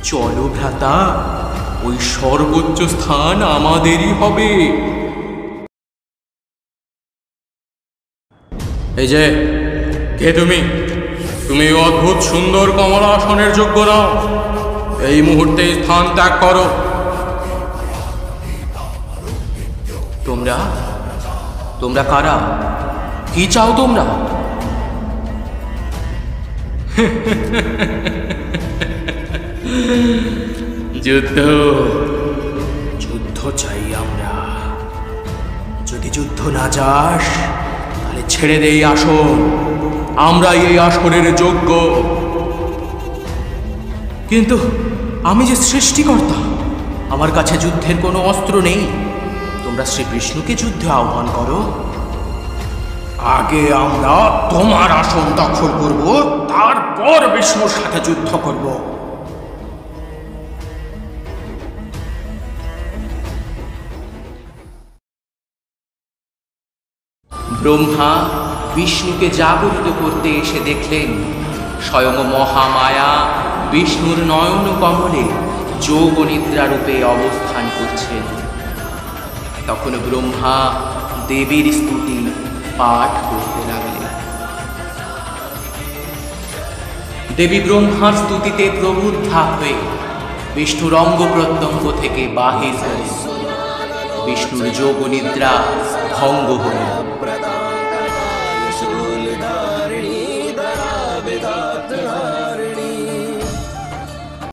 চলো ভ্রাতা, ওই সর্বোচ্চ স্থান আমাদেরই হবে। এই যে, কে তুমি? তুমি অদ্ভুত সুন্দর কমলা আসনের যোগ্য নাও। এই মুহূর্তে স্থান ত্যাগ করো। তোমরা তোমরা কারা? কি চাও তোমরা? যুদ্ধ যুদ্ধ চাই আমরা। যদি যুদ্ধ না চাস তাহলে ছেড়ে দে এই আসন। আমরা এই আসনের যোগ্য। কিন্তু আমি যে সৃষ্টিকর্তা, আমার কাছে যুদ্ধের কোনো অস্ত্র নেই। তোমরা শ্রী বিষ্ণুকে যুদ্ধে আহ্বান করো। আগে আমরা তোমার আসন দখল করব, তারপর বিষ্ণুর সাথে যুদ্ধ করব। ব্রহ্মা বিষ্ণুকে জাগরিত করতে এসে দেখলেন স্বয়ং মহামায়া বিষ্ণুর নয়ন কমলে যোগনিদ্রা রূপে অবস্থান করছেন। তখন ব্রহ্মা দেবীর স্তুতি পাঠ করতে লাগলেন। দেবী ব্রহ্মার স্তুতিতে প্রবুদ্ধা হয়ে বিষ্ণুর অঙ্গ প্রত্যঙ্গ থেকে বাহির হলেন। বিষ্ণুর যোগনিদ্রা ভঙ্গ হল।